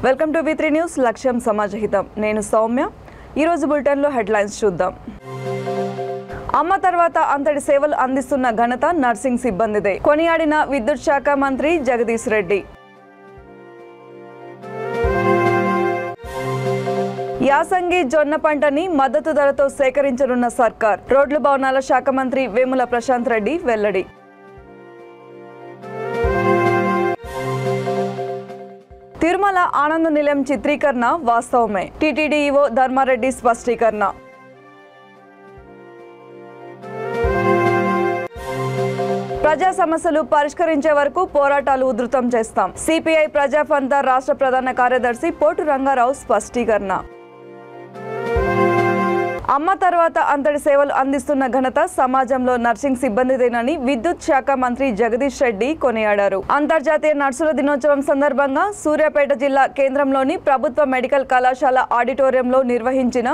Welcome to V3 news లక్ష్యం సమాజహితం. నేను సౌమ్య. ఈ రోజు బులెటిన్ లో హెడ్లైన్స్ చూద్దాం. అమ్మ తర్వాత అంతటి సేవలు అందిస్తున్న ఘనత నర్సింగ్ సిబ్బందిదే కొనియాడిన విద్యుత్ శాఖ మంత్రి జగదీష్ రెడ్డి. యాసంగి జొన్న పంటని మద్దతు ధరతో సేకరించనున్న సర్కార్. రోడ్లు భవనాల శాఖ మంత్రి వేముల ప్రశాంత్ రెడ్డి వెల్లడి. తిరుమల ఆనంద నిలయం చిత్రీకరణ వాస్తవమే. టీటీడీ ఈవో ధర్మారెడ్డి స్పష్టీకరణ. ప్రజా సమస్యలు పరిష్కరించే వరకు పోరాటాలు ఉధృతం చేస్తాం. సిపిఐ ప్రజాఫంత రాష్ట్ర ప్రధాన కార్యదర్శి పోటు రంగారావు స్పష్టీకరణ. అమ్మ తర్వాత అంతటి సేవలు అందిస్తున్న ఘనత సమాజంలో నర్సింగ్ సిబ్బందిదేనని విద్యుత్ శాఖ మంత్రి జగదీష్ రెడ్డి కొనియాడారు. అంతర్జాతీయ నర్సుల దినోత్సవం సందర్భంగా సూర్యాపేట జిల్లా కేంద్రంలోని ప్రభుత్వ మెడికల్ కళాశాల ఆడిటోరియంలో నిర్వహించిన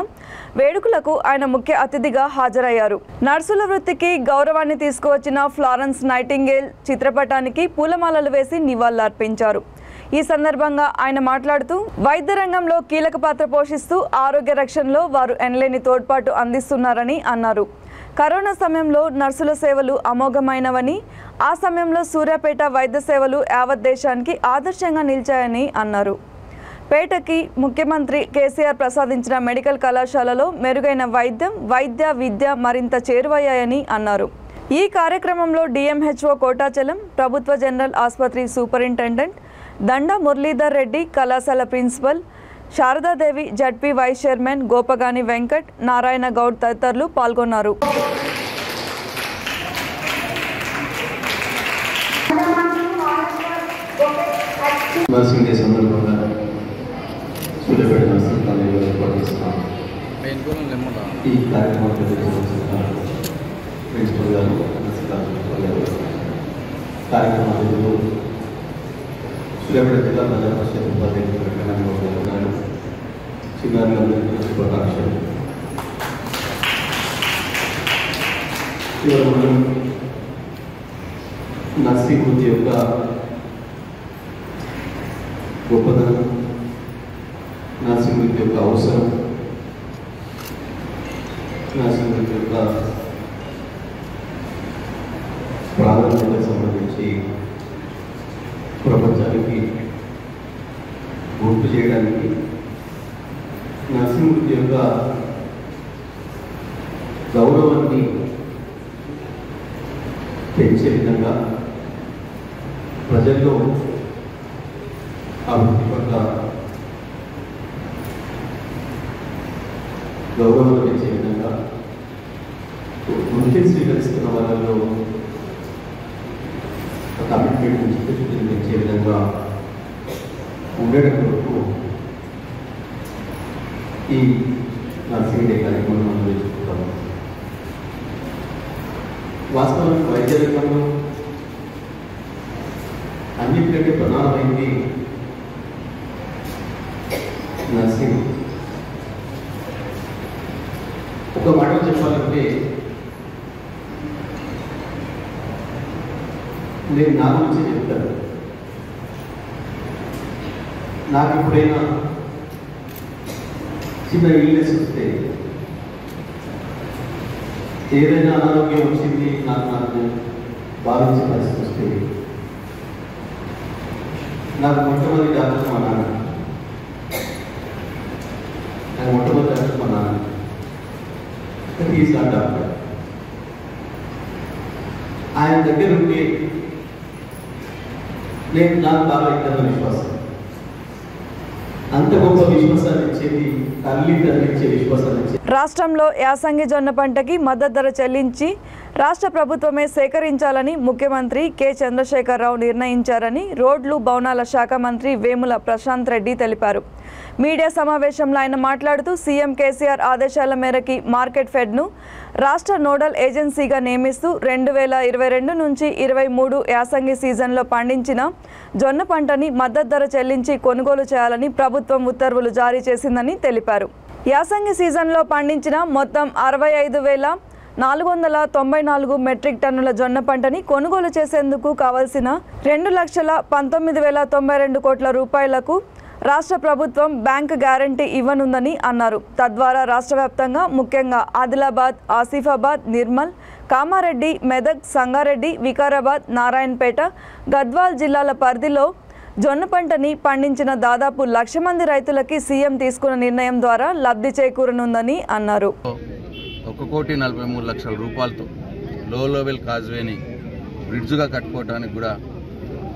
వేడుకలకు ఆయన ముఖ్య అతిథిగా హాజరయ్యారు. నర్సుల వృత్తికి గౌరవాన్ని తీసుకువచ్చిన ఫ్లారెన్స్ నైటింగేల్ చిత్రపటానికి పూలమాలలు వేసి నివాళులర్పించారు. ఈ సందర్భంగా ఆయన మాట్లాడుతూ వైద్య రంగంలో కీలక పాత్ర పోషిస్తూ ఆరోగ్య రక్షణలో వారు ఎనలేని తోడ్పాటు అందిస్తున్నారని అన్నారు. కరోనా సమయంలో నర్సుల సేవలు అమోఘమైనవని, ఆ సమయంలో సూర్యాపేట వైద్య సేవలు యావత్ దేశానికి ఆదర్శంగా నిలిచాయని అన్నారు. పేటకి ముఖ్యమంత్రి కేసీఆర్ ప్రసాదించిన మెడికల్ కళాశాలలో మెరుగైన వైద్య విద్య మరింత చేరువయ్యాయని అన్నారు. ఈ కార్యక్రమంలో డిఎంహెచ్ఓ కోటాచలం, ప్రభుత్వ జనరల్ ఆసుపత్రి సూపరింటెండెంట్ దండ మురళీధర్ రెడ్డి, కళాశాల principal Sharadadevi, ZP vice chairman Gopagani Venkat, Narayana Goud తదితరులు పాల్గొన్నారు. సూర్యాపేట జిల్లా ప్రజా పరిషత్ ఉపాధ్యక్షులు వెంకటరామరావు చిన్నారులందరికీ శుభాకాంక్షలు. ఇవాళ మనం నర్సింగ్ వృత్తి యొక్క గొప్పతనం, నర్సింగ్ వృత్తి యొక్క అవసరం, నర్సింగ్ వృత్తి యొక్క ప్రాధాన్యతకు సంబంధించి ప్రపంచానికి గుర్తు చేయడానికి, నర్సింగ్ వృత్తి యొక్క గౌరవాన్ని పెంచే విధంగా ప్రజల్లో ఆ వృత్తి పట్ల గౌరవాన్ని పెంచే విధంగా వృత్తిని స్వీకరిస్తున్న వాళ్ళలో కమిట్మెంట్ చిత్తశుద్ధిని పెంచే విధంగా ఉండడం వరకు ఈ నర్సింగ్ డే కార్యక్రమం మనం నేర్చుకుంటాము. వాస్తవానికి వైద్య రంగంలో అన్నిటికంటే ప్రధానమైంది నర్సింగ్. ఒక మాటలో చెప్పాలంటే నేను నా గురించి చెప్తాను. నాకు ఎప్పుడైనా చిన్న ఇల్నెస్ వస్తే, ఏదైనా అనారోగ్యం వచ్చింది, నాకు భావించే పరిస్థితి వస్తే, నాకు మొట్టమొదటి డాక్టర్ మా నాన్న. నాకు మొట్టమొదటి డాక్టర్ మా నాన్న. Is not doctor. ఆయన దగ్గర ఉంటే నేను నాకు బాగా ఇద్దరు విశ్వాసం. అంత గొప్ప విశ్వాసాన్ని ఇచ్చేది తల్లి ఇచ్చే విశ్వాసాన్ని ఇచ్చేది. రాష్ట్రంలో యాసంగి జొన్న పంటకి మద్దతు ధర చెల్లించి రాష్ట్ర ప్రభుత్వమే సేకరించాలని ముఖ్యమంత్రి కె చంద్రశేఖరరావు నిర్ణయించారని రోడ్లు భవనాల శాఖ మంత్రి వేముల ప్రశాంత్ రెడ్డి తెలిపారు. మీడియా సమావేశంలో ఆయన మాట్లాడుతూ సీఎం కేసీఆర్ ఆదేశాల మేరకు మార్కెట్ ఫెడ్ను రాష్ట్ర నోడల్ ఏజెన్సీగా నియమిస్తూ 2022 నుంచి 23 యాసంగి సీజన్లో పండించిన జొన్న పంటని మద్దతు ధర చెల్లించి కొనుగోలు చేయాలని ప్రభుత్వం ఉత్తర్వులు జారీ చేసిందని తెలిపారు. యాసంగి సీజన్లో పండించిన మొత్తం 65,494 మెట్రిక్ టన్నుల జొన్న పంటని కొనుగోలు చేసేందుకు కావాల్సిన 2,19,092 కోట్ల రూపాయలకు రాష్ట్ర ప్రభుత్వం బ్యాంక్ గ్యారంటీ ఇవ్వనుందని అన్నారు. తద్వారా రాష్ట్ర వ్యాప్తంగా ముఖ్యంగా ఆదిలాబాద్, ఆసిఫాబాద్, నిర్మల్, కామారెడ్డి, మెదక్, సంగారెడ్డి, వికారాబాద్, నారాయణపేట, గద్వాల్ జిల్లాల పరిధిలో జొన్న పంటని పండించిన దాదాపు 1,00,000 మంది రైతులకి సీఎం తీసుకున్న నిర్ణయం ద్వారా లబ్ధి చేకూరనుందని అన్నారు. 1,43,00,000 రూపాయలతో లో లెవెల్ కాజ్వేని బ్రిడ్జ్గా కట్టుకోవడానికి కూడా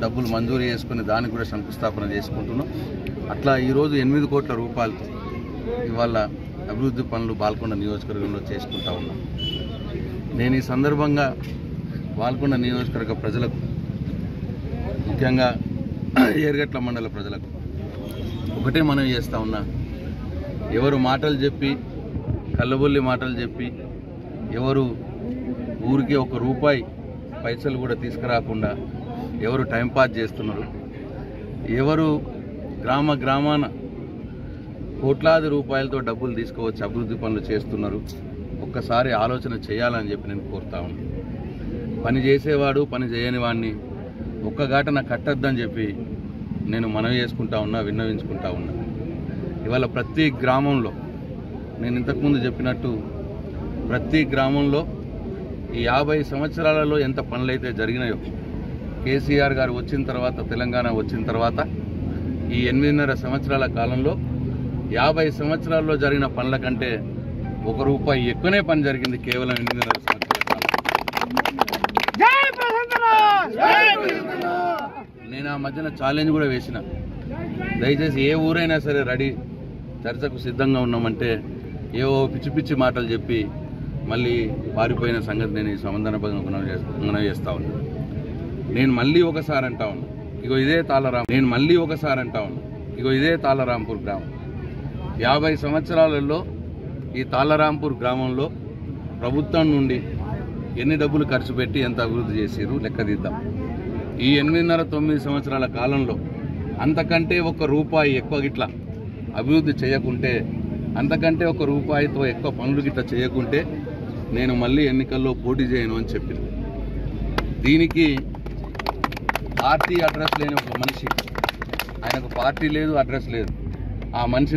డబ్బులు మంజూరు చేసుకుని దానికి కూడా శంకుస్థాపన చేసుకుంటున్నాం. అట్లా ఈరోజు 8 కోట్ల రూపాయలతో ఇవాళ అభివృద్ధి పనులు బాల్కొండ నియోజకవర్గంలో చేసుకుంటా ఉన్నాం. నేను ఈ సందర్భంగా బాల్కొండ నియోజకవర్గ ప్రజలకు, ముఖ్యంగా ఏర్గట్ల మండల ప్రజలకు ఒకటే మనవి చేస్తూ ఉన్నా, ఎవరు మాటలు చెప్పి కళ్ళబొల్లి మాటలు చెప్పి ఎవరు ఊరికి 1 రూపాయి పైసలు కూడా తీసుకురాకుండా ఎవరు టైంపాస్ చేస్తున్నారు, ఎవరు గ్రామాన కోట్లాది రూపాయలతో డబ్బులు తీసుకువచ్చి అభివృద్ధి పనులు చేస్తున్నారు, ఒక్కసారి ఆలోచన చేయాలని చెప్పి నేను కోరుతా ఉన్నాను. పని చేసేవాడు పని చేయని వాడిని ఒక్కగాటన కట్టద్దని చెప్పి నేను మనవి చేసుకుంటా ఉన్నా, విన్నవించుకుంటా ఉన్నా. ఇవాళ ప్రతి గ్రామంలో నేను ఇంతకుముందు చెప్పినట్టు ప్రతి గ్రామంలో ఈ 50 సంవత్సరాలలో ఎంత పనులైతే జరిగినాయో, కేసీఆర్ గారు వచ్చిన తర్వాత, తెలంగాణ వచ్చిన తర్వాత ఈ 8.5 సంవత్సరాల కాలంలో 50 సంవత్సరాల్లో జరిగిన పనుల కంటే 1 రూపాయి ఎక్కువనే పని జరిగింది కేవలం 8.5 సంవత్సరాల కాలం. నేను ఆ మధ్యన ఛాలెంజ్ కూడా వేసిన, దయచేసి ఏ ఊరైనా సరే రెడీ చర్చకు సిద్ధంగా ఉన్నామంటే ఏవో పిచ్చి పిచ్చి మాటలు చెప్పి మళ్ళీ పారిపోయిన సంగతి నేను ఈ సంబంధంగా మనం చేస్తా ఉన్నాను. నేను మళ్ళీ ఒకసారి అంటా ఉన్నా, ఇగో ఇదే తాళరాంపూర్ గ్రామం 50 సంవత్సరాలలో ఈ తాళరాంపూర్ గ్రామంలో ప్రభుత్వం నుండి ఎన్ని డబ్బులు ఖర్చు పెట్టి ఎంత అభివృద్ధి చేసారు లెక్కదిద్దాం. ఈ 8.5-9 సంవత్సరాల కాలంలో అంతకంటే 1 రూపాయి ఎక్కువ గిట్లా అభివృద్ధి చేయకుంటే, అంతకంటే 1 రూపాయితో ఎక్కువ పనులు గిట్లా చేయకుంటే నేను మళ్ళీ ఎన్నికల్లో పోటీ చేయను అని చెప్పింది. దీనికి పార్టీ అడ్రస్ లేని ఒక మనిషి, ఆయనకు పార్టీ లేదు, అడ్రస్ లేదు, ఆ మనిషి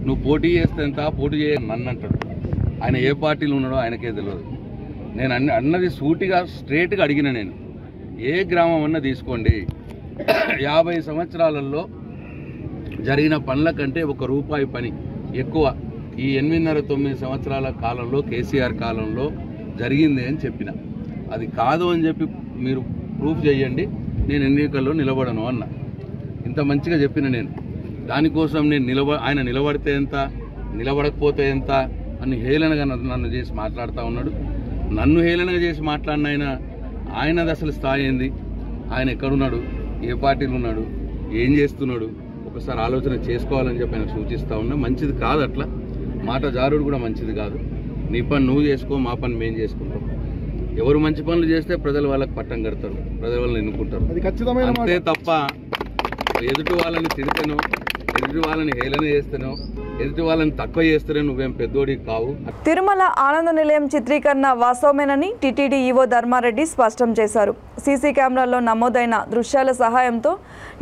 నువ్వు పోటీ చేస్తే ఎంత, పోటీ చేయని నన్ను అంటాడు. ఆయన ఏ పార్టీలో ఉన్నాడో ఆయనకే తెలియదు. నేను అన్నది సూటిగా స్ట్రేట్గా అడిగిన, నేను ఏ గ్రామం అన్నా తీసుకోండి, 50 సంవత్సరాలలో జరిగిన పనుల కంటే 1 రూపాయి పని ఎక్కువ ఈ 8.5-9 సంవత్సరాల కాలంలో కేసీఆర్ కాలంలో జరిగింది అని చెప్పిన. అది కాదు అని చెప్పి మీరు ప్రూఫ్ చేయండి, నేను ఎన్నికల్లో నిలబడను అన్న. ఇంత మంచిగా చెప్పిన నేను. దానికోసం నేను ఆయన నిలబడితే ఎంత, నిలబడకపోతే ఎంత అని హేళనగా నన్ను చేసి మాట్లాడుతూ ఉన్నాడు. నన్ను హేళనగా చేసి మాట్లాడిన ఆయనది అసలు స్థాయి ఏంది, ఆయన ఎక్కడున్నాడు, ఏ పార్టీలో ఉన్నాడు, ఏం చేస్తున్నాడు, ఒకసారి ఆలోచన చేసుకోవాలని చెప్పి ఆయన సూచిస్తూ ఉన్నా. మంచిది కాదు అట్లా మాట జారుడు కూడా మంచిది కాదు. నీ పని నువ్వు చేసుకో, మా పని మేము చేసుకుంటాం. ఎవరు మంచి పనులు చేస్తే ప్రజలు వాళ్ళకి పట్టం కడతారు, ప్రజలు వాళ్ళని ఎన్నుకుంటారు. అంతే తప్ప ఎదుటి వాళ్ళని తిడితేనో, ఎదుటి వాళ్ళని హేళన చేస్తేనో, ఎదుటి వాళ్ళని తక్కువ చేస్తేనే నువ్వేం పెద్దోడి కావు. తిరుమల ఆనంద నిలయం చిత్రీకరణ వాస్తవమేనని టీటీడీ ఈవో ధర్మారెడ్డి స్పష్టం చేశారు. సీసీ కెమెరాల్లో నమోదైన దృశ్యాల సహాయంతో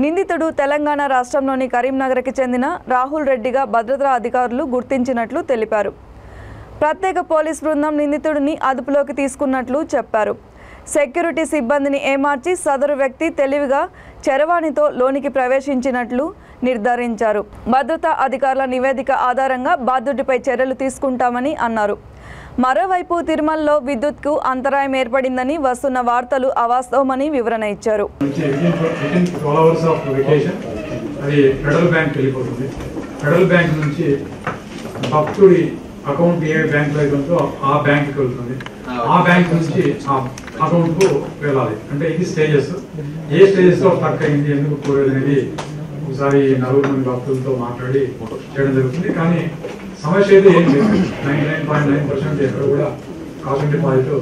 నిందితుడు తెలంగాణ రాష్ట్రంలోని కరీంనగర్కి చెందిన రాహుల్ రెడ్డిగా భద్రతా అధికారులు గుర్తించినట్లు తెలిపారు. ప్రత్యేక పోలీస్ బృందం నిందితుడిని అదుపులోకి తీసుకున్నట్లు చెప్పారు. సెక్యూరిటీ సిబ్బందిని ఏమార్చి సదరు వ్యక్తి తెలివిగా చరవాణితో లోనికి ప్రవేశించినట్లు నిర్ధారించారు. భద్రతా అధికారుల నివేదిక ఆధారంగా బాధ్యుడిపై చర్యలు తీసుకుంటామని అన్నారు. మరోవైపు తిరుమలలో విద్యుత్కు అంతరాయం ఏర్పడిందని వస్తున్న వార్తలు అవాస్తవమని వివరణ ఇచ్చారు. అకౌంట్ ఏ బ్యాంక్ అయితే ఉందో ఆ బ్యాంక్కి వెళ్తుంది, ఆ బ్యాంక్ నుంచి ఆ అకౌంట్కు వెళ్ళాలి. అంటే ఇది స్టేజెస్. ఏ స్టేజెస్లో తక్కువ అయింది, ఎందుకు కోరేది అనేది ఒకసారి 4 మంది భక్తులతో మాట్లాడి చేయడం జరుగుతుంది. కానీ సమస్య అయితే ఏం లేదు. 99.9% ఎక్కడ కూడా కాస్ట్ డిపాజిట్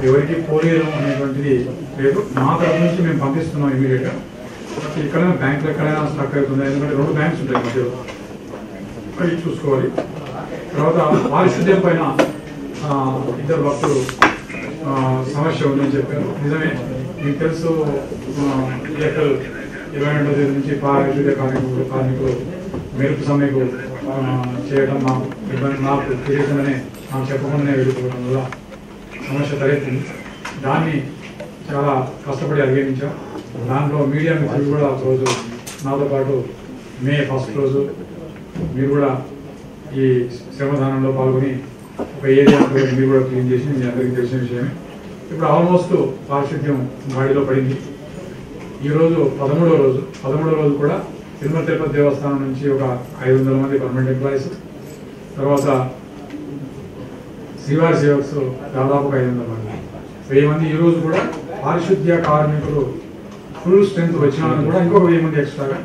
ఎవరికి పోలేదు అనేటువంటిది లేదు. మా తరఫు నుంచి మేము పంపిస్తున్నాం ఇమీడియట్గా. ఇక్కడ బ్యాంకులు ఎక్కడైనా స్టక్ అవుతుంది, ఎందుకంటే 2 బ్యాంక్స్ ఉంటాయి మధ్యలో, అవి చూసుకోవాలి. తర్వాత పారిశుద్ధ్యం పైన 2 భక్తులు సమస్య ఉందని చెప్పారు. నిజమే, మీకు తెలుసు, 22వ తేదీ నుంచి పారిశుద్ధ్య కార్మికులు మెరుపు సమ్మెకు చేయడం నాకు తెలియకుండానే నాకు చెప్పకుండానే వెళ్ళిపోవడం వల్ల సమస్య తలెత్తింది. దాన్ని చాలా కష్టపడి అధిగమించాం. దాంట్లో మీడియా మిత్రులు కూడా రోజు నాతో పాటు మే 1st రోజు మీరు కూడా ఈ శ్రమదానంలో పాల్గొని ఒక ఏరియా మీరు కూడా క్లీన్ చేసి మీ అందరికీ తెలిసిన విషయమే. ఇప్పుడు ఆల్మోస్ట్ పారిశుద్ధ్యం గాడిలో పడింది. ఈరోజు 13వ రోజు కూడా తిరుమల తిరుపతి దేవస్థానం నుంచి ఒక 500 మంది పర్మనెంట్ ఎంప్లాయీస్, తర్వాత శ్రీవారి సేవక్స్ దాదాపు 500 మంది, 1000 మంది. ఈరోజు కూడా పారిశుద్ధ్య కార్మికులు ఫుల్ స్ట్రెంత్ వచ్చిన వాళ్ళని కూడా ఇంకొక 1000 మంది ఎక్స్ట్రాగా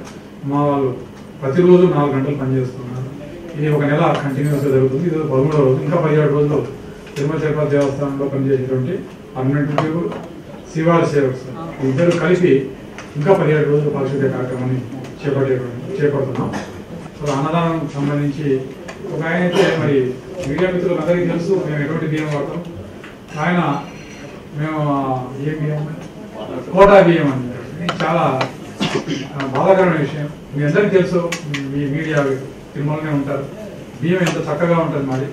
మా వాళ్ళు ప్రతిరోజు 4 గంటలు పనిచేస్తున్నారు. ఇది ఒక నెల కంటిన్యూస్గా జరుగుతుంది. ఇది 13వ రోజు. ఇంకా 17 రోజులు తిరుమల తిరుపతి దేవస్థానంలో పనిచేసేటువంటి పర్మనెంట్ ఉద్యోగులు, శ్రీవారి సేవక్స్ ఇద్దరు కలిపి ఇంకా 17 రోజులు పారిశుద్ధ్య కార్యక్రమాన్ని చేపడుతున్నాం. సో అన్నదానం సంబంధించి ఒక ఆయన అయితే మరి మీడియా మిత్రులకు అందరికీ తెలుసు మేము ఎటువంటి బియ్యం వాడతాం. ఆయన మేము ఏ బియ్యం కోటా బియ్యం అని చాలా బాధాకరమైన విషయం. మీ అందరికీ తెలుసు, మీ మీడియా తిరుమలనే ఉంటారు. బియ్యం ఎంత చక్కగా ఉంటుంది. మరి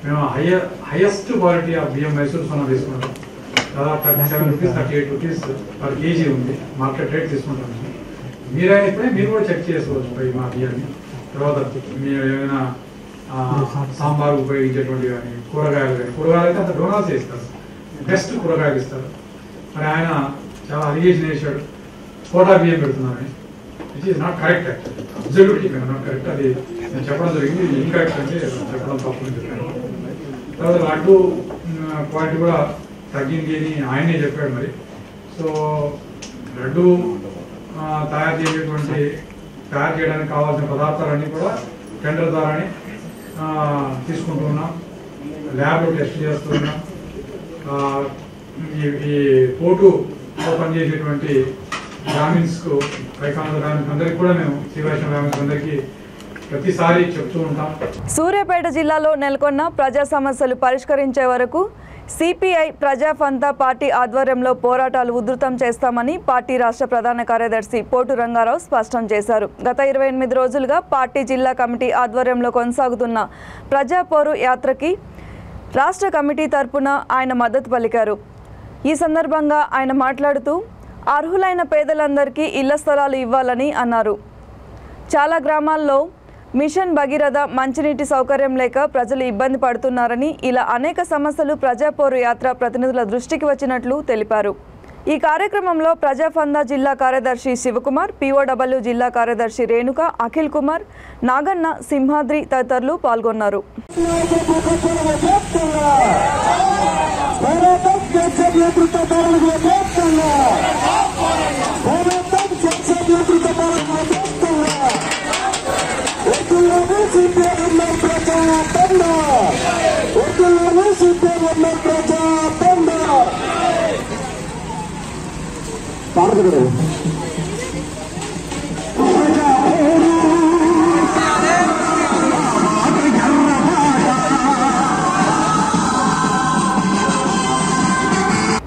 మేము హైయెస్ట్ క్వాలిటీ ఆఫ్ బియ్యం మైసూర్ సోనా తీసుకుంటాం. దాదాపు 37 రూపీస్ 38 రూపీస్ పర్ కేజీ ఉంది. మార్కెట్ రేట్ తీసుకుంటాం. మీరైనా ఇప్పుడే మీరు కూడా చెక్ చేసుకోవచ్చు మా బియ్యాన్ని. తర్వాత మీరు ఏమైనా సాంబార్ ఉపయోగించేటువంటి కానీ కూరగాయలు అయితే అంత డోనాల్స్ ఇస్తారు, బెస్ట్ కూరగాయలు ఇస్తారు. మరి ఆయన చాలా అలిగేషన్ వేసాడు కోటా బియ్యం పెడుతున్నారని. Which is not correct. Actually absolutely not correct. అది నేను చెప్పడం జరిగింది. ఇన్కరెక్ట్ అంటే చెప్పడం తప్పని చెప్పాను. తర్వాత లడ్డు క్వాలిటీ కూడా తగ్గింది అని ఆయనే చెప్పాడు. మరి సో లడ్డు తయారు చేయడానికి కావాల్సిన పదార్థాలన్నీ కూడా టెండర్ ద్వారానే తీసుకుంటూ ఉన్నాం. ల్యాబ్లో టెస్ట్ చేస్తున్నాం. ఈ పోర్టులో పనిచేసేటువంటి గ్రామీణ్స్కు గ్రామీణ్స్ అందరికీ కూడా మేము శ్రీవైష్ణవ గ్రామీణ్స్ అందరికీ ప్రతిసారి చెప్తూ ఉంటాం. సూర్యాపేట జిల్లాలో నెలకొన్న ప్రజా సమస్యలు పరిష్కరించే వరకు సిపిఐ ప్రజాఫంతా పార్టీ ఆధ్వర్యంలో పోరాటాలు ఉధృతం చేస్తామని పార్టీ రాష్ట్ర ప్రధాన కార్యదర్శి పోటు రంగారావు స్పష్టం చేశారు. గత 28 రోజులుగా పార్టీ జిల్లా కమిటీ ఆధ్వర్యంలో కొనసాగుతున్న ప్రజాపోరు యాత్రకి రాష్ట్ర కమిటీ తరపున ఆయన మద్దతు పలికారు. ఈ సందర్భంగా ఆయన మాట్లాడుతూ అర్హులైన పేదలందరికీ ఇళ్ల స్థలాలు ఇవ్వాలని అన్నారు. చాలా గ్రామాల్లో మిషన్ భగీరథ మంచినీటి సౌకర్యం లేక ప్రజలు ఇబ్బంది పడుతున్నారని, ఇలా అనేక సమస్యలు ప్రజాపోరు యాత్ర ప్రతినిధుల దృష్టికి వచ్చినట్లు తెలిపారు. ఈ కార్యక్రమంలో ప్రజాఫందా జిల్లా కార్యదర్శి శివకుమార్, పిఓడబ్ల్యూ జిల్లా కార్యదర్శి రేణుక, అఖిల్ కుమార్, నాగన్న, సింహాద్రి తదితరులు పాల్గొన్నారు.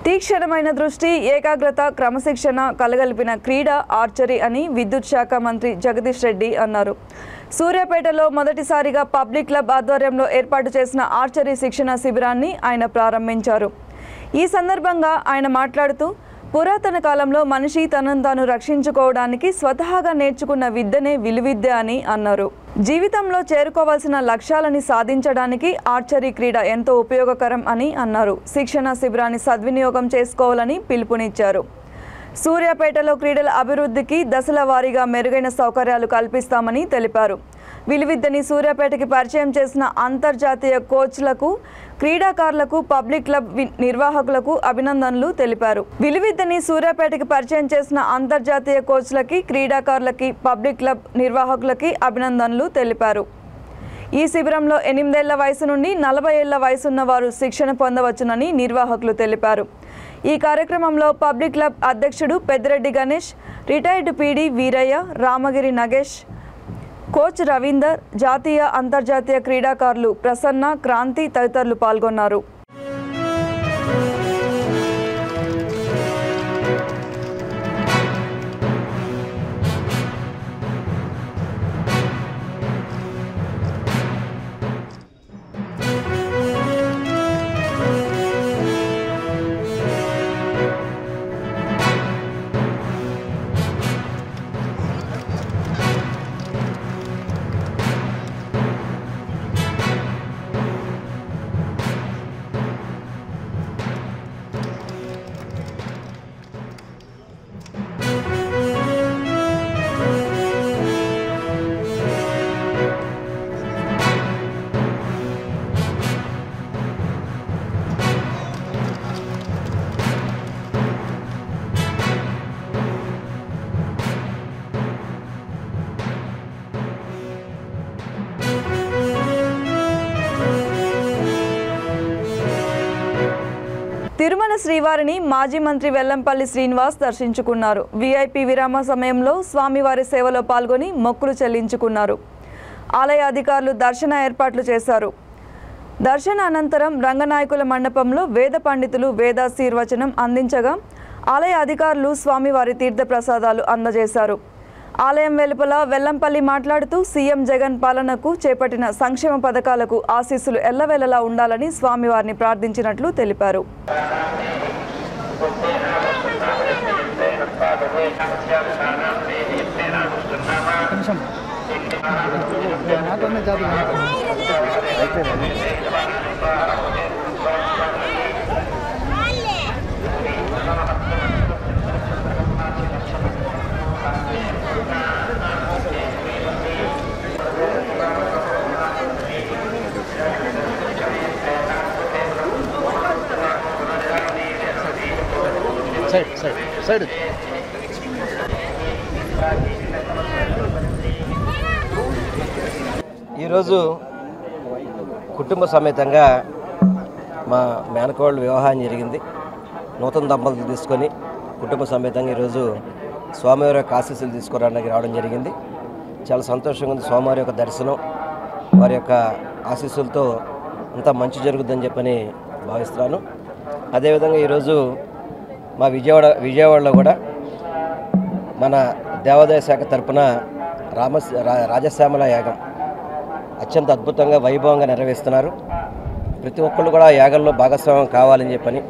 తీక్షణమైన దృష్టి, ఏకాగ్రత, క్రమశిక్షణ కలగలిపిన క్రీడ ఆర్చరీ అని విద్యుత్ శాఖ మంత్రి జగదీష్ రెడ్డి అన్నారు. సూర్యాపేటలో మొదటిసారిగా పబ్లిక్ క్లబ్ ఆధ్వర్యంలో ఏర్పాటు చేసిన ఆర్చరీ శిక్షణ శిబిరాన్ని ఆయన ప్రారంభించారు. ఈ సందర్భంగా ఆయన మాట్లాడుతూ పురాతన కాలంలో మనిషి తనను తాను రక్షించుకోవడానికి స్వతహాగా నేర్చుకున్న విద్యనే విలువిద్య అని అన్నారు. జీవితంలో చేరుకోవాల్సిన లక్ష్యాలని సాధించడానికి ఆర్చరీ క్రీడ ఎంతో ఉపయోగకరం అని అన్నారు. శిక్షణ శిబిరాన్ని సద్వినియోగం చేసుకోవాలని పిలుపునిచ్చారు. సూర్యాపేటలో క్రీడల అభివృద్ధికి దశల వారీగా మెరుగైన సౌకర్యాలు కల్పిస్తామని తెలిపారు. విలువిద్యని సూర్యాపేటకి పరిచయం చేసిన అంతర్జాతీయ కోచ్లకు, క్రీడాకారులకు, పబ్లిక్ క్లబ్ నిర్వాహకులకు అభినందనలు తెలిపారు. విలువిద్యని సూర్యాపేటకి పరిచయం చేసిన అంతర్జాతీయ కోచ్లకి, క్రీడాకారులకి, పబ్లిక్ క్లబ్ నిర్వాహకులకి అభినందనలు తెలిపారు. ఈ శిబిరంలో 8 ఏళ్ల వయసు నుండి 40 ఏళ్ల వయసున్న వారు శిక్షణ పొందవచ్చునని నిర్వాహకులు తెలిపారు. ఈ కార్యక్రమంలో పబ్లిక్ క్లబ్ అధ్యక్షుడు Peddireddy Ganesh, retired PD Veeraiah, Ramagiri Nagesh, coach Ravinder, జాతీయ అంతర్జాతీయ క్రీడాకారులు ప్రసన్న, క్రాంతి తదితరులు పాల్గొన్నారు. తిరుమల శ్రీవారిని మాజీ మంత్రి వెల్లంపల్లి శ్రీనివాస్ దర్శించుకున్నారు. వీఐపీ విరామ సమయంలో స్వామివారి సేవలో పాల్గొని మొక్కులు చెల్లించుకున్నారు. ఆలయ అధికారులు దర్శన ఏర్పాట్లు చేశారు. దర్శన అనంతరం రంగనాయకుల మండపంలో వేద పండితులు వేదాశీర్వచనం అందించగా ఆలయ అధికారులు స్వామివారి తీర్థ ప్రసాదాలు అందజేశారు. ఆలయం వెలుపల వెల్లంపల్లి మాట్లాడుతూ సీఎం జగన్ పాలనకు చేపట్టిన సంక్షేమ పథకాలకు ఆశీస్సులు ఎల్లవేళలా ఉండాలని స్వామివారిని ప్రార్థించినట్లు తెలిపారు. సైడ్ ఈరోజు కుటుంబ సమేతంగా మా మేనకోళ్ళ వివాహం జరిగింది. నూతన దంపతులు తీసుకొని కుటుంబ సమేతంగా ఈరోజు స్వామివారి యొక్క ఆశీస్సులు తీసుకురావడానికి రావడం జరిగింది. చాలా సంతోషంగా ఉంది. స్వామివారి యొక్క దర్శనం, వారి యొక్క ఆశీస్సులతో అంతా మంచి జరుగుతుందని చెప్పని భావిస్తున్నాను. అదేవిధంగా ఈరోజు మా విజయవాడలో కూడా మన దేవాదాయ శాఖ తరపున రాజశ్యామల యాగం అత్యంత అద్భుతంగా వైభవంగా నెరవేరుస్తున్నారు. ప్రతి ఒక్కళ్ళు కూడా ఆ యాగంలో భాగస్వామ్యం కావాలని చెప్పని,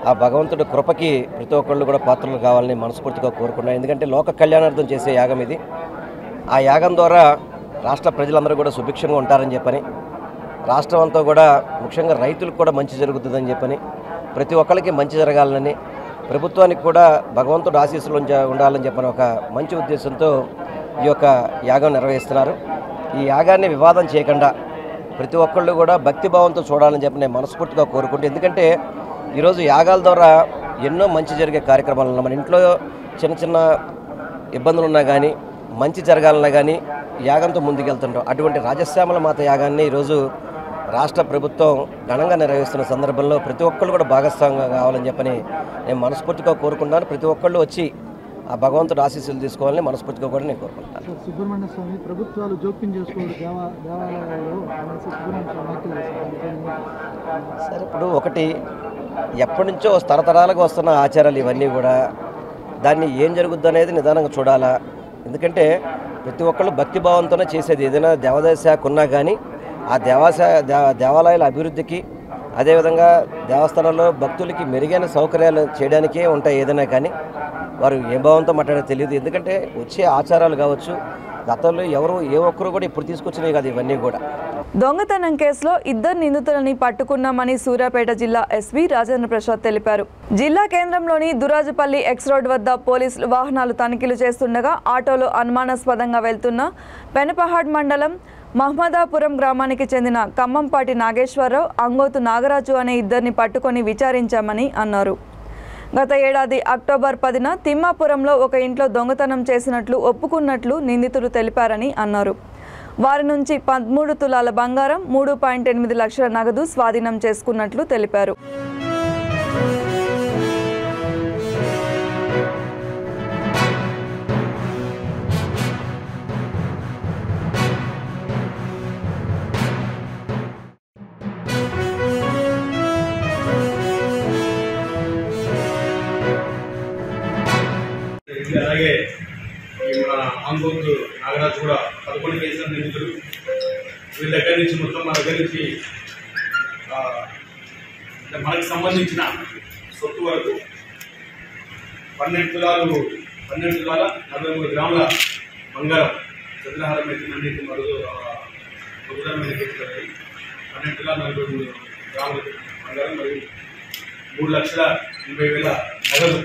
ఆ భగవంతుడి కృపకి ప్రతి ఒక్కళ్ళు కూడా పాత్రలు కావాలని మనస్ఫూర్తిగా కోరుకున్నాను. ఎందుకంటే లోక కళ్యాణార్థం చేసే యాగం ఇది. ఆ యాగం ద్వారా రాష్ట్ర ప్రజలందరూ కూడా సుభిక్షంగా ఉంటారని చెప్పని, రాష్ట్రం అంతా కూడా ముఖ్యంగా రైతులకు కూడా మంచి జరుగుతుందని చెప్పని, ప్రతి ఒక్కరికి మంచి జరగాలని, ప్రభుత్వానికి కూడా భగవంతుడు ఆశీస్సులు ఉండాలని చెప్పని ఒక మంచి ఉద్దేశంతో ఈ యొక్క యాగం నిర్వహిస్తున్నారు. ఈ యాగాన్ని వివాదం చేయకుండా ప్రతి ఒక్కళ్ళు కూడా భక్తిభావంతో చూడాలని చెప్పి నేను మనస్ఫూర్తిగా కోరుకుంటే, ఎందుకంటే ఈరోజు యాగాల ద్వారా ఎన్నో మంచి జరిగే కార్యక్రమాలు ఉన్నాయి. మన ఇంట్లో చిన్న చిన్న ఇబ్బందులు ఉన్నా కానీ మంచి జరగాలన్నా కానీ యాగంతో ముందుకెళ్తుంటాం. అటువంటి రాజశ్యామల మాత యాగాన్ని ఈరోజు రాష్ట్ర ప్రభుత్వం ఘనంగా నిర్వహిస్తున్న సందర్భంలో ప్రతి ఒక్కళ్ళు కూడా భాగస్వామ్యంగా కావాలని చెప్పని నేను మనస్ఫూర్తిగా కోరుకుంటాను. ప్రతి ఒక్కళ్ళు వచ్చి ఆ భగవంతుడు ఆశీస్సులు తీసుకోవాలని మనస్ఫూర్తిగా కూడా నేను కోరుకుంటాను. సుబ్రహ్మణ్య స్వామి ప్రభుత్వాలు జోక్యం చేసుకోవాలి దేవాలయాల్లో సరే, ఇప్పుడు ఒకటి ఎప్పటి నుంచో తరతరాలుగా వస్తున్న ఆచారాలు ఇవన్నీ కూడా దాన్ని ఏం జరుగుద్ది అనేది నిదానంగా చూడాలా. ఎందుకంటే ప్రతి ఒక్కళ్ళు భక్తిభావంతోనే చేసేది. ఏదైనా దేవాదాయ శాఖ ఉన్నా కానీ ఆ దేవాలయాల అభివృద్ధికి, అదేవిధంగా దేవస్థానాల్లో భక్తులకి మెరుగైన సౌకర్యాలు చేయడానికే ఉంటాయి. ఏదైనా కానీ వారు ఏ భావంతో మాట్లాడేది తెలియదు. ఎందుకంటే వచ్చే ఆచారాలు కావచ్చు, గతంలో ఏ ఒక్కరు కూడా ఇప్పుడు తీసుకొచ్చినాయి కాదు ఇవన్నీ కూడా. దొంగతనం కేసులో 2 నిందితులని పట్టుకున్నామని సూర్యాపేట జిల్లా ఎస్పీ రాజేంద్ర ప్రసాద్ తెలిపారు. జిల్లా కేంద్రంలోని దురాజుపల్లి ఎక్స్ రోడ్ వద్ద పోలీసులు వాహనాలు తనిఖీలు చేస్తుండగా ఆటోలో అనుమానాస్పదంగా వెళ్తున్న పెనపహాడ్ మండలం మహమ్మదాపురం గ్రామానికి చెందిన ఖమ్మంపాటి నాగేశ్వరరావు, అంగోతు నాగరాజు అనే 2ని పట్టుకొని విచారించామని అన్నారు. గత ఏడాది అక్టోబర్ 10న తిమ్మాపురంలో ఒక ఇంట్లో దొంగతనం చేసినట్లు ఒప్పుకున్నట్లు నిందితులు తెలిపారని అన్నారు. వారి నుంచి 13 తులాల బంగారం, 3.8 లక్షల నగదు స్వాధీనం చేసుకున్నట్లు తెలిపారు. అలాగే మన అంగోతు నాగరాజు కూడా 11 కేసుల నిందితులు. వీళ్ళ దగ్గర నుంచి మొత్తం మన దగ్గర నుంచి మనకు సంబంధించిన సొత్తు వరకు 12 తులాల 43 గ్రాముల బంగారం, చంద్రహారం అయితే మరుగు 12 తులాల 43 గ్రాముల బంగారం మరియు 3,80,000 నగదు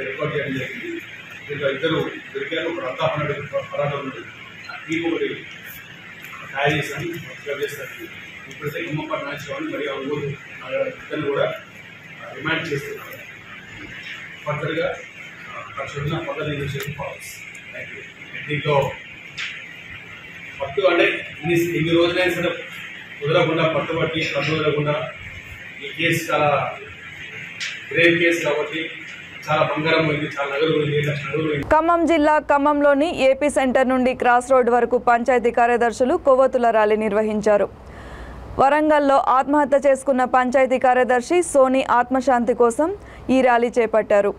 రికార్డ్ చేయడం జరిగింది. దీంట్లో 2 దొరికారు. ఒక రక్త పరాటం ఉంది. ఇంకొకటి తయారు చేశాను చేస్తాను. ఇప్పుడైతే ఖమ్మంపాటి నాగేశ్వరరావు మరియు అంగోతు ఇద్దరు కూడా రిమాండ్ చేస్తున్నారు. ఫర్దర్గా అక్కడ further investigation follows. Thank you. దీంట్లో పట్టు అంటే ఇన్ని రోజులైనా సరే కుదరకుండా పట్టుబట్టి కన్ను వదలకుండా ఈ కేసు చాలా గ్రేవ్ కేసు కాబట్టి చాలా బంగారం పోయింది, చాలా నగలు పోయింది, 1 లక్షల నగలు పోయింది. ఖమ్మం జిల్లా ఖమ్మంలోని ఏపీ సెంటర్ నుండి క్రాస్ రోడ్ వరకు పంచాయతీ కార్యదర్శులు కొవ్వొత్తుల ర్యాలీ నిర్వహించారు. వరంగల్లో ఆత్మహత్య చేసుకున్న పంచాయతీ కార్యదర్శి సోని ఆత్మశాంతి కోసం ఈ ర్యాలీ చేపట్టారు.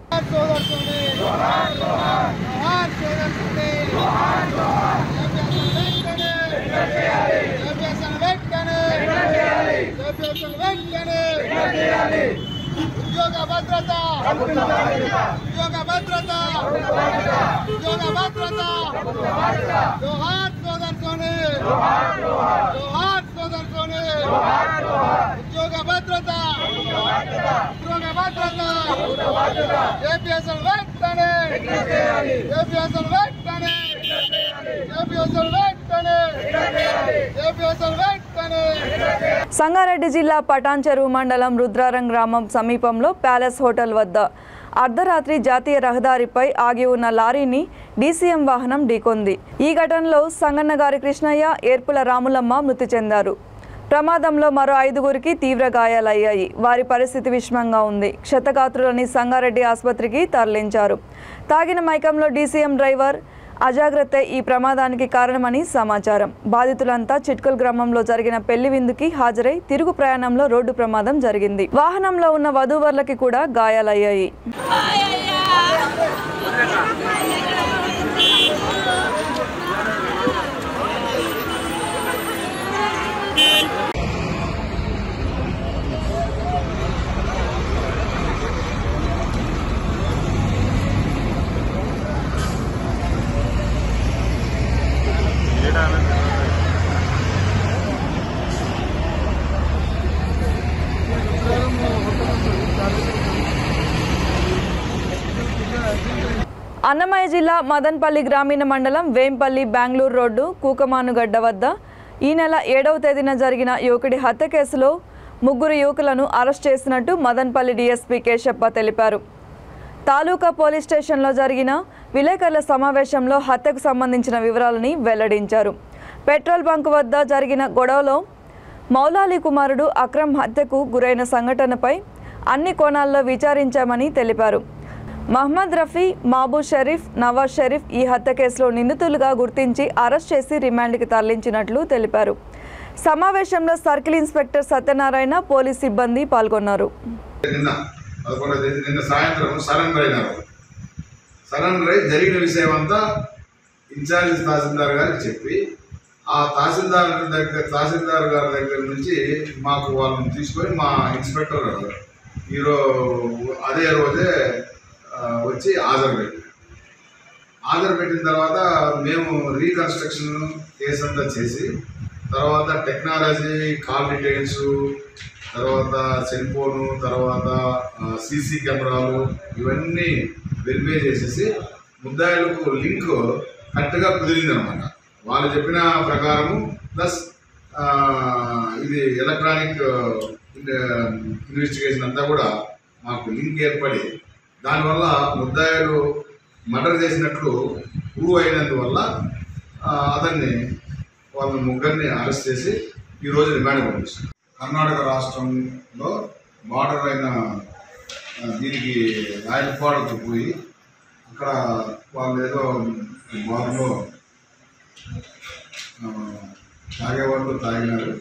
సంగారెడ్డి జిల్లా పటాన్ చెరువు మండలం రుద్రారం గ్రామం సమీపంలో ప్యాలెస్ హోటల్ వద్ద అర్ధరాత్రి జాతీయ రహదారిపై ఆగి ఉన్న లారీని డీసీఎం వాహనం ఢీకొంది. ఈ ఘటనలో సంగన్నగారి కృష్ణయ్య, ఏర్పుల రాములమ్మ మృతి చెందారు. ప్రమాదంలో మరో 5గురికి తీవ్ర గాయాలయ్యాయి. వారి పరిస్థితి విషమంగా ఉంది. క్షతగాత్రులని సంగారెడ్డి ఆసుపత్రికి తరలించారు. తాగిన మైకంలో డీసీఎం డ్రైవర్ అజాగ్రత్తే ఈ ప్రమాదానికి కారణమని సమాచారం. బాధితులంతా చిట్కల్ గ్రామంలో జరిగిన పెళ్లి విందుకి హాజరై తిరుగు ప్రయాణంలో రోడ్డు ప్రమాదం జరిగింది. వాహనంలో ఉన్న వధూవరులకి కూడా గాయాలయ్యాయి. అన్నమయ్య జిల్లా మదన్పల్లి గ్రామీణ మండలం వేంపల్లి బెంగళూరు రోడ్డు కూకమానుగడ్డ వద్ద ఈ నెల 7వ తేదీన జరిగిన యువకుడి హత్య కేసులో 3 యువకులను అరెస్ట్ చేసినట్టు మదన్పల్లి డీఎస్పీ కేశప్ప తెలిపారు. తాలూకా పోలీస్ స్టేషన్లో జరిగిన విలేకరుల సమావేశంలో హత్యకు సంబంధించిన వివరాలని వెల్లడించారు. పెట్రోల్ బంక్ వద్ద జరిగిన గొడవలో మౌలాలి కుమారుడు అక్రమ్ హత్యకు గురైన సంఘటనపై అన్ని కోణాల్లో విచారించామని తెలిపారు. మహమ్మద్ రఫీ, మహబూబ్ షరీఫ్, నవాజ్ షరీఫ్ ఈ హత్య కేసులో నిందితులుగా గుర్తించి అరెస్ట్ చేసి రిమాండ్కి తరలించినట్లు తెలిపారు. సమావేశంలో సర్కిల్ ఇన్స్పెక్టర్ సత్యనారాయణ, పోలీస్ సిబ్బంది పాల్గొన్నారు. నిన్న సాయంత్రం సరెండర్ అయినారు. సరెండర్ అయి జరిగిన విషయం అంతా ఇన్ఛార్జ్ తహసీల్దార్ గారికి చెప్పి ఆ తహసీల్దార్ గారి దగ్గర నుంచి మాకు వాళ్ళని తీసుకొని మా ఇన్స్పెక్టర్ అదే రోజే వచ్చి హాజరు పెట్టిన తర్వాత మేము రీకన్స్ట్రక్షన్ కేసు అంతా చేసి తర్వాత టెక్నాలజీ, కాల్ డీటెయిల్స్, తర్వాత సెల్ ఫోను, తర్వాత సీసీ కెమెరాలు ఇవన్నీ వెరిఫై చేసేసి ముద్దాయిలకు లింక్ కరెక్ట్గా కుదిరిందనమాట. వాళ్ళు చెప్పిన ప్రకారము ప్లస్ ఇది ఎలక్ట్రానిక్ ఇన్వెస్టిగేషన్ అంతా కూడా మాకు లింక్ ఏర్పడి దానివల్ల ముద్దాయిలు మర్డర్ చేసినట్లు ప్రూవ్ అయినందువల్ల అతన్ని వాళ్ళ 3 అరెస్ట్ చేసి ఈరోజు రిమాండ్ పంపిస్తారు. కర్ణాటక రాష్ట్రంలో బార్డర్ అయిన దీనికి రాయలపాడుకు పోయి అక్కడ వాళ్ళు ఏదో బార్లో తాగేవాళ్ళు తాగినారు.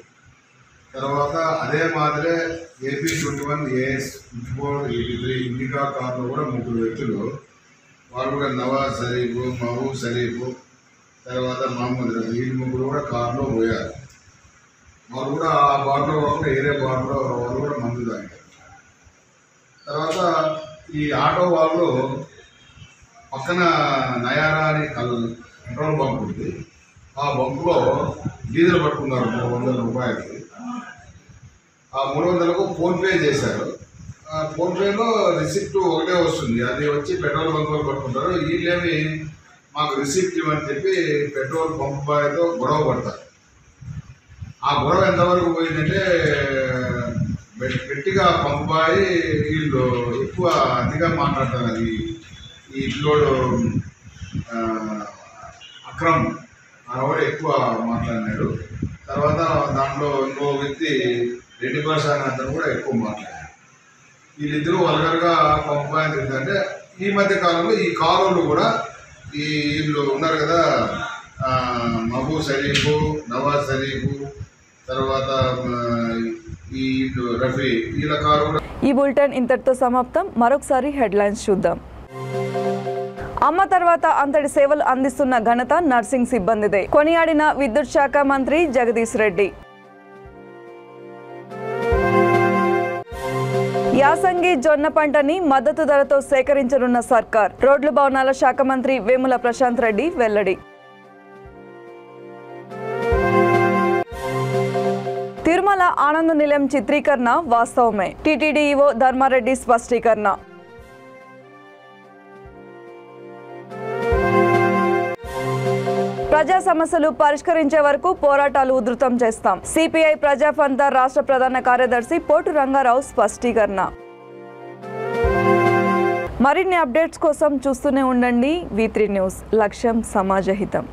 తర్వాత అదే మాదిరే ఏపీ 21 AS 8483 ఇండికా కార్లో కూడా 3 వ్యక్తులు, వాళ్ళు కూడా నవాజ్ షరీఫ్, మహబూబ్ షరీఫ్, తర్వాత మహమ్మద్ రఫీ, ఈ 3 కూడా కార్లో పోయారు. వాళ్ళు కూడా ఆ బార్లో కాకుండా ఏరే బార్లో వాళ్ళు కూడా మందు తాగారు. తర్వాత ఈ ఆటో వాళ్ళు పక్కన నయారా అని పెట్రోల్ బంక్ ఉంది. ఆ బంకులో డీజిల్ పట్టుకున్నారు 300 రూపాయలకి. ఆ 300కు ఫోన్పే చేశారు. ఫోన్పేలో రిసిప్ట్ ఒకటే వస్తుంది, అది వచ్చి పెట్రోల్ బంక్ వాళ్ళు పట్టుకుంటారు. వీళ్ళేమి మాకు రిసిప్ట్ ఇవ్వని చెప్పి పెట్రోల్ పంప్ బాయ్తో గొడవ పడతారు. ఆ గొడవ ఎంతవరకు పోయిందంటే గట్టిగా పంప్ బాయ్ వీళ్ళు ఎక్కువ అతిగా మాట్లాడతారు. అది ఈ పిల్లోడు అక్రమ్ ఆవిడ ఎక్కువ మాట్లాడినాడు. తర్వాత దాంట్లో ఇంకో వ్యక్తి రెడ్డి భాష అతను కూడా ఎక్కువ మాట్లాడారు. వీళ్ళిద్దరూ వల్గర్గా పంపాయింది ఏంటంటే ఈ మధ్య కాలంలో ఈ కాలంలో కూడా ఈ వీళ్ళు ఉన్నారు కదా మహబూబ్ షరీఫ్, నవాజ్ షరీఫ్, తర్వాత ఈ రఫీ వీళ్ళ కారు కూడా. ఈ బులెటిన్ ఇంతటితో సమాప్తం. మరొకసారి హెడ్లైన్స్ చూద్దాం. అమ్మ తర్వాత అంతటి సేవలు అందిస్తున్న ఘనత నర్సింగ్ సిబ్బందిదే కొనియాడిన విద్యుత్ శాఖ మంత్రి జగదీష్ రెడ్డి. యాసంగి జొన్న పంటని మద్దతు ధరతో సేకరించనున్న సర్కార్ రోడ్లు భవనాల శాఖ మంత్రి వేముల ప్రశాంత్ రెడ్డి వెల్లడి. తిరుమల ఆనంద నిలయం చిత్రీకరణ వాస్తవమే టీటీడీ ఈవో ధర్మారెడ్డి స్పష్టీకరణ. ప్రజా సమస్యలు పరిష్కరించే వరకు పోరాటాలు ఉధృతం చేస్తాం సిపిఐ ప్రజాఫంత రాష్ట్ర ప్రధాన కార్యదర్శి పోటు రంగారావు స్పష్టీకరణ. మరిన్ని అప్డేట్స్ కోసం చూస్తూనే ఉండండి V3 న్యూస్. లక్ష్యం సమాజహితం.